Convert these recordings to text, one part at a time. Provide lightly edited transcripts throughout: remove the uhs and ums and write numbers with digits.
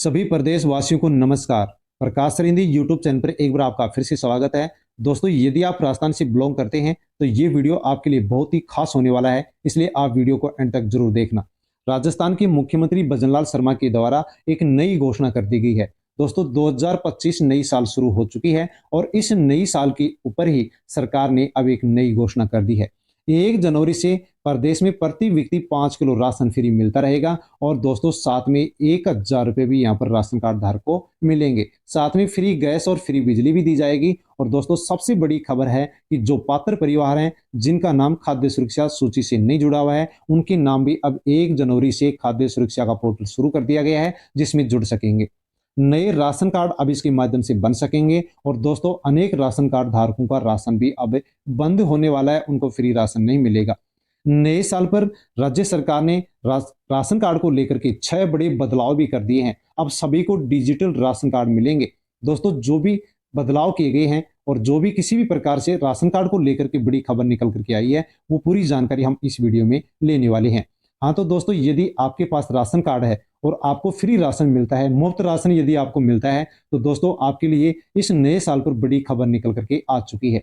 सभी प्रदेश वासियों को नमस्कार। प्रकाश सरिंदी यूट्यूब चैनल पर एक बार आपका फिर से स्वागत है। दोस्तों, यदि आप राजस्थान से बिलोंग करते हैं तो ये वीडियो आपके लिए बहुत ही खास होने वाला है, इसलिए आप वीडियो को एंड तक जरूर देखना। राजस्थान के मुख्यमंत्री भजनलाल शर्मा के द्वारा एक नई घोषणा कर दी गई है। दोस्तों, 2025 नई साल शुरू हो चुकी है और इस नई साल के ऊपर ही सरकार ने अब एक नई घोषणा कर दी है। 1 जनवरी से प्रदेश में प्रति व्यक्ति 5 किलो राशन फ्री मिलता रहेगा और दोस्तों साथ में 1,000 रुपये भी यहाँ पर राशन कार्ड धारक को मिलेंगे। साथ में फ्री गैस और फ्री बिजली भी दी जाएगी। और दोस्तों सबसे बड़ी खबर है कि जो पात्र परिवार हैं जिनका नाम खाद्य सुरक्षा सूची से नहीं जुड़ा हुआ है, उनके नाम भी अब 1 जनवरी से खाद्य सुरक्षा का पोर्टल शुरू कर दिया गया है, जिसमें जुड़ सकेंगे। नए राशन कार्ड अब इसके माध्यम से बन सकेंगे और दोस्तों अनेक राशन कार्ड धारकों का राशन भी अब बंद होने वाला है, उनको फ्री राशन नहीं मिलेगा। नए साल पर राज्य सरकार ने राशन कार्ड को लेकर के 6 बड़े बदलाव भी कर दिए हैं। अब सभी को डिजिटल राशन कार्ड मिलेंगे। दोस्तों, जो भी बदलाव किए गए हैं और जो भी किसी भी प्रकार से राशन कार्ड को लेकर के बड़ी खबर निकल करके आई है, वो पूरी जानकारी हम इस वीडियो में लेने वाले हैं। हाँ, तो दोस्तों यदि आपके पास राशन कार्ड है और आपको फ्री राशन मिलता है, मुफ्त राशन यदि आपको मिलता है, तो दोस्तों आपके लिए इस नए साल पर बड़ी खबर निकल करके आ चुकी है।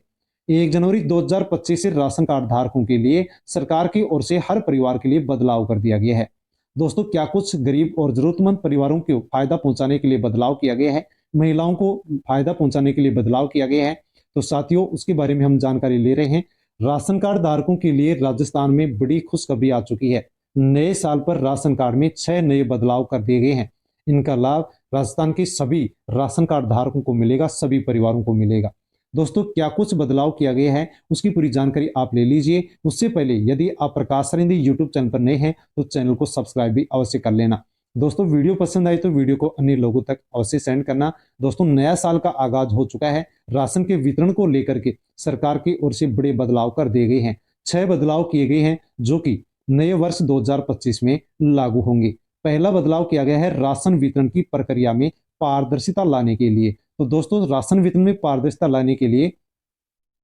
1 जनवरी 2025 से राशन कार्ड धारकों के लिए सरकार की ओर से हर परिवार के लिए बदलाव कर दिया गया है। दोस्तों, क्या कुछ गरीब और जरूरतमंद परिवारों को फायदा पहुंचाने के लिए बदलाव किया गया है, महिलाओं को फायदा पहुंचाने के लिए बदलाव किया गया है, तो साथियों उसके बारे में हम जानकारी ले रहे हैं। राशन कार्ड धारकों के लिए राजस्थान में बड़ी खुशखबरी आ चुकी है। नए साल पर राशन कार्ड में 6 नए बदलाव कर दिए गए हैं। इनका लाभ राजस्थान के सभी राशन कार्ड धारकों को मिलेगा, सभी परिवारों को मिलेगा। दोस्तों, क्या कुछ बदलाव किया गया है उसकी पूरी जानकारी आप ले लीजिए। उससे पहले यदि आप प्रकाश सरिंदी यूट्यूब चैनल पर नए हैं तो चैनल को सब्सक्राइब भी अवश्य कर लेना। दोस्तों, वीडियो पसंद आई तो वीडियो को अन्य लोगों तक अवश्य सेंड करना। दोस्तों, नया साल का आगाज हो चुका है। राशन के वितरण को लेकर के सरकार की ओर से बड़े बदलाव कर दिए गए हैं। 6 बदलाव किए गए हैं जो कि नए वर्ष 2025 में लागू होंगे। पहला बदलाव किया गया है राशन वितरण की प्रक्रिया में पारदर्शिता लाने के लिए। तो दोस्तों, राशन वितरण में पारदर्शिता लाने के लिए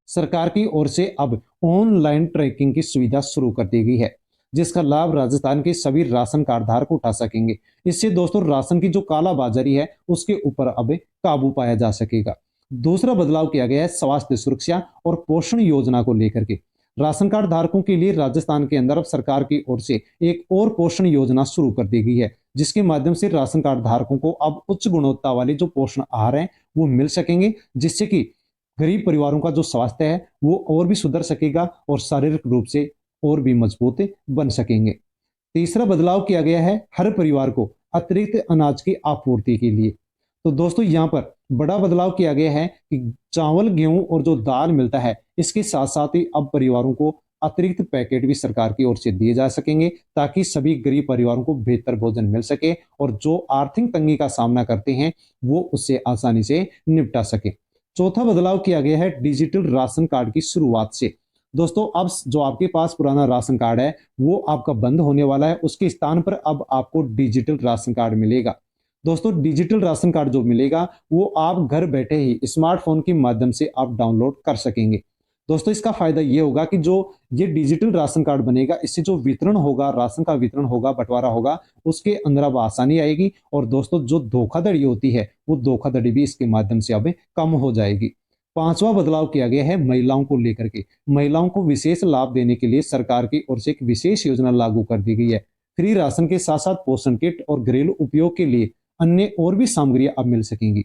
सरकार की ओर से अब ऑनलाइन ट्रैकिंग की सुविधा शुरू कर दी गई है, जिसका लाभ राजस्थान के सभी राशन कार्ड धारक उठा सकेंगे। इससे दोस्तों राशन की जो कालाबाजारी है उसके ऊपर अब काबू पाया जा सकेगा। दूसरा बदलाव किया गया है स्वास्थ्य सुरक्षा और पोषण योजना को लेकर के। राशन कार्ड धारकों के लिए राजस्थान के अंदर अब सरकार की ओर से एक और पोषण योजना शुरू कर दी गई है, जिसके माध्यम से राशन कार्ड धारकों को अब उच्च गुणवत्ता वाले जो पोषण आहार हैं वो मिल सकेंगे, जिससे कि गरीब परिवारों का जो स्वास्थ्य है वो और भी सुधर सकेगा और शारीरिक रूप से और भी मजबूत बन सकेंगे। तीसरा बदलाव किया गया है हर परिवार को अतिरिक्त अनाज की आपूर्ति के लिए। तो दोस्तों यहाँ पर बड़ा बदलाव किया गया है कि चावल, गेहूं और जो दाल मिलता है इसके साथ साथ ही अब परिवारों को अतिरिक्त पैकेट भी सरकार की ओर से दिए जा सकेंगे, ताकि सभी गरीब परिवारों को बेहतर भोजन मिल सके और जो आर्थिक तंगी का सामना करते हैं वो उससे आसानी से निपटा सके। चौथा बदलाव किया गया है डिजिटल राशन कार्ड की शुरुआत से। दोस्तों, अब जो आपके पास पुराना राशन कार्ड है वो आपका बंद होने वाला है, उसके स्थान पर अब आपको डिजिटल राशन कार्ड मिलेगा। दोस्तों, डिजिटल राशन कार्ड जो मिलेगा वो आप घर बैठे ही स्मार्टफोन के माध्यम से आप डाउनलोड कर सकेंगे। दोस्तों, इसका फायदा ये होगा कि जो ये डिजिटल राशन कार्ड बनेगा, इससे जो वितरण होगा, राशन का वितरण होगा, बंटवारा होगा, उसके अंदर अब आसानी आएगी और दोस्तों जो धोखाधड़ी होती है वो धोखाधड़ी भी इसके माध्यम से अब कम हो जाएगी। पांचवा बदलाव किया गया है महिलाओं को लेकर के। महिलाओं को विशेष लाभ देने के लिए सरकार की ओर से एक विशेष योजना लागू कर दी गई है। फ्री राशन के साथ साथ पोषण किट और घरेलू उपयोग के लिए अन्य और भी सामग्रियां अब मिल सकेंगी,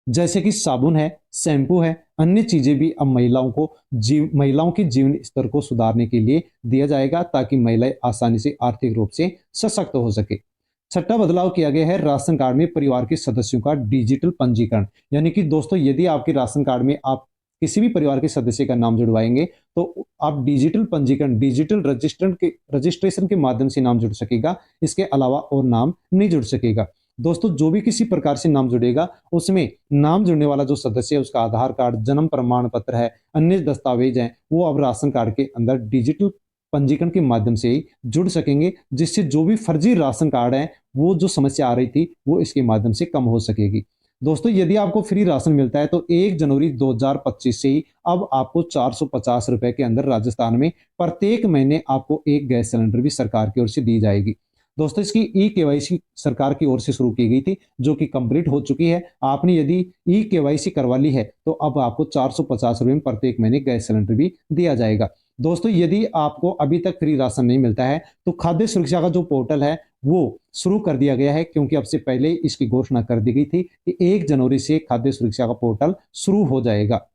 जैसे कि साबुन है, शैम्पू है, अन्य चीजें भी अब महिलाओं के जीवन स्तर को सुधारने के लिए दिया जाएगा, ताकि महिलाएं आसानी से आर्थिक रूप से सशक्त हो सके। छठा बदलाव किया गया है राशन कार्ड में परिवार के सदस्यों का डिजिटल पंजीकरण। यानी कि दोस्तों यदि आपके राशन कार्ड में आप किसी भी परिवार के सदस्य का नाम जुड़वाएंगे तो आप डिजिटल पंजीकरण, डिजिटल रजिस्ट्रेशन के माध्यम से नाम जुड़ सकेगा। इसके अलावा और नाम नहीं जुड़ सकेगा। दोस्तों, जो भी किसी प्रकार से नाम जुड़ेगा उसमें नाम जुड़ने वाला जो सदस्य है उसका आधार कार्ड, जन्म प्रमाण पत्र है, अन्य दस्तावेज हैं, वो अब राशन कार्ड के अंदर डिजिटल पंजीकरण के माध्यम से ही जुड़ सकेंगे, जिससे जो भी फर्जी राशन कार्ड है वो जो समस्या आ रही थी वो इसके माध्यम से कम हो सकेगी। दोस्तों, यदि आपको फ्री राशन मिलता है तो 1 जनवरी 2025 से ही अब आपको 450 रुपए के अंदर राजस्थान में प्रत्येक महीने आपको एक गैस सिलेंडर भी सरकार की ओर से दी जाएगी। दोस्तों इसकी ई केवाईसी सरकार की ओर से शुरू की गई थी, जो कि कंप्लीट हो चुकी है। आपने यदि ई केवाईसी करवा ली है तो अब आपको 450 रुपये में प्रत्येक महीने गैस सिलेंडर भी दिया जाएगा। दोस्तों यदि आपको अभी तक फ्री राशन नहीं मिलता है तो खाद्य सुरक्षा का जो पोर्टल है वो शुरू कर दिया गया है, क्योंकि अब से पहले इसकी घोषणा कर दी गई थी कि 1 जनवरी से खाद्य सुरक्षा का पोर्टल शुरू हो जाएगा।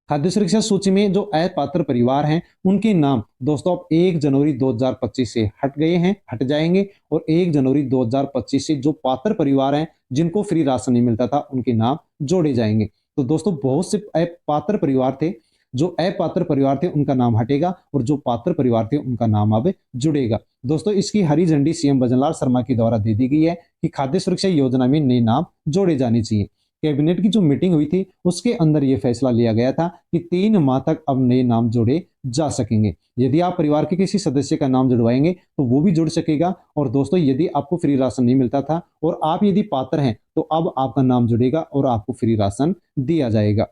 खाद्य सुरक्षा सूची में जो अपात्र परिवार हैं उनके नाम दोस्तों अब 1 जनवरी 2025 से हट जाएंगे, और 1 जनवरी 2025 से जो पात्र परिवार हैं जिनको फ्री राशन नहीं मिलता था उनके नाम जोड़े जाएंगे। तो दोस्तों बहुत से अपात्र परिवार थे, जो अपात्र परिवार थे उनका नाम हटेगा और जो पात्र परिवार थे उनका नाम अब जुड़ेगा। दोस्तों इसकी हरी झंडी सीएम भजनलाल शर्मा के द्वारा दे दी गई है कि खाद्य सुरक्षा योजना में नए नाम जोड़े जाने चाहिए। कैबिनेट की जो मीटिंग हुई थी उसके अंदर यह फैसला लिया गया था कि 3 माह तक अब नए नाम जोड़े जा सकेंगे। यदि आप परिवार के किसी सदस्य का नाम जुड़वाएंगे तो वो भी जुड़ सकेगा। और दोस्तों यदि आपको फ्री राशन नहीं मिलता था और आप यदि पात्र हैं तो अब आपका नाम जुड़ेगा और आपको फ्री राशन दिया जाएगा।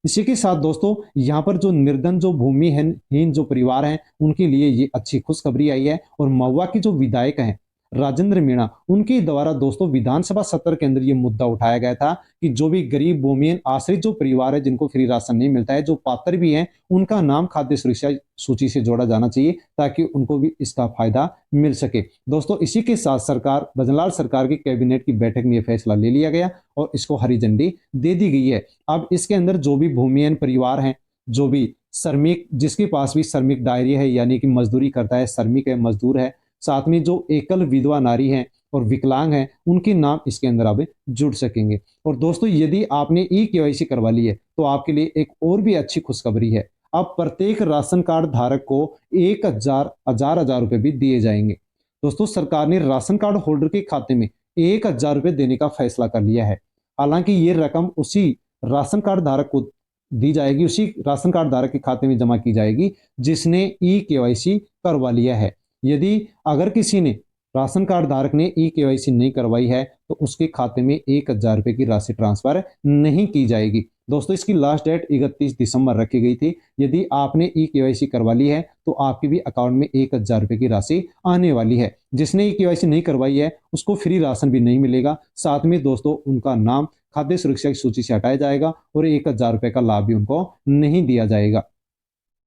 इसी के साथ दोस्तों यहाँ पर जो निर्धन जो भूमिहीन जो परिवार हैं उनके लिए ये अच्छी खुशखबरी आई है। और महुआ के जो विधायक हैं राजेंद्र मीणा, उनके द्वारा दोस्तों विधानसभा सत्र के अंदर ये मुद्दा उठाया गया था कि जो भी गरीब भूमिहीन आश्रित जो परिवार है जिनको फ्री राशन नहीं मिलता है, जो पात्र भी हैं, उनका नाम खाद्य सुरक्षा सूची से जोड़ा जाना चाहिए ताकि उनको भी इसका फायदा मिल सके। दोस्तों इसी के साथ सरकार भजनलाल सरकार की कैबिनेट की बैठक में यह फैसला ले लिया गया और इसको हरी झंडी दे दी गई है। अब इसके अंदर जो भी भूमिहीन परिवार हैं, जो भी श्रमिक, जिसके पास भी श्रमिक डायरी है यानी कि मजदूरी करता है, श्रमिक है, मजदूर है, साथ में जो एकल विधवा नारी हैं और विकलांग हैं, उनके नाम इसके अंदर अब जुड़ सकेंगे। और दोस्तों यदि आपने ई केवाईसी करवा ली है तो आपके लिए एक और भी अच्छी खुशखबरी है। अब प्रत्येक राशन कार्ड धारक को 1,000 रुपए भी दिए जाएंगे। दोस्तों सरकार ने राशन कार्ड होल्डर के खाते में 1,000 रुपए देने का फैसला कर लिया है। हालांकि ये रकम उसी राशन कार्ड धारक को दी जाएगी, उसी राशन कार्ड धारक के खाते में जमा की जाएगी जिसने ई केवाईसी करवा लिया है। यदि अगर किसी ने राशन कार्ड धारक ने ई केवाईसी नहीं करवाई है तो उसके खाते में 1,000 रुपए की राशि ट्रांसफर नहीं की जाएगी। दोस्तों इसकी लास्ट डेट 31 दिसंबर रखी गई थी। यदि आपने ई केवाईसी करवा ली है तो आपके भी अकाउंट में 1,000 रुपए की राशि आने वाली है। जिसने ई केवाईसी नहीं करवाई है उसको फ्री राशन भी नहीं मिलेगा। साथ में दोस्तों उनका नाम खाद्य सुरक्षा की सूची से हटाया जाएगा और 1,000 रुपए का लाभ भी उनको नहीं दिया जाएगा।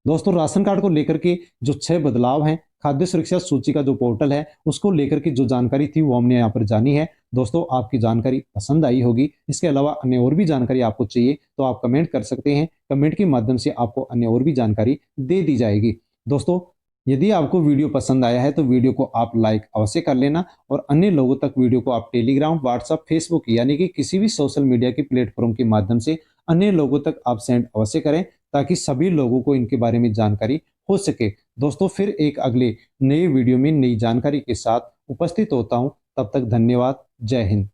दोस्तों राशन कार्ड को लेकर के जो 6 बदलाव हैं, खाद्य सुरक्षा सूची का जो पोर्टल है उसको लेकर के जो जानकारी थी वो हमने यहाँ पर जानी है। दोस्तों आपकी जानकारी पसंद आई होगी। इसके अलावा अन्य और भी जानकारी आपको चाहिए तो आप कमेंट कर सकते हैं। कमेंट के माध्यम से आपको अन्य और भी जानकारी दे दी जाएगी। दोस्तों यदि आपको वीडियो पसंद आया है तो वीडियो को आप लाइक अवश्य कर लेना और अन्य लोगों तक वीडियो को आप टेलीग्राम, व्हाट्सएप, फेसबुक यानी कि किसी भी सोशल मीडिया के प्लेटफॉर्म के माध्यम से अन्य लोगों तक आप सेंड अवश्य करें ताकि सभी लोगों को इनके बारे में जानकारी हो सके। दोस्तों फिर एक अगले नए वीडियो में नई जानकारी के साथ उपस्थित होता हूं। तब तक धन्यवाद। जय हिंद।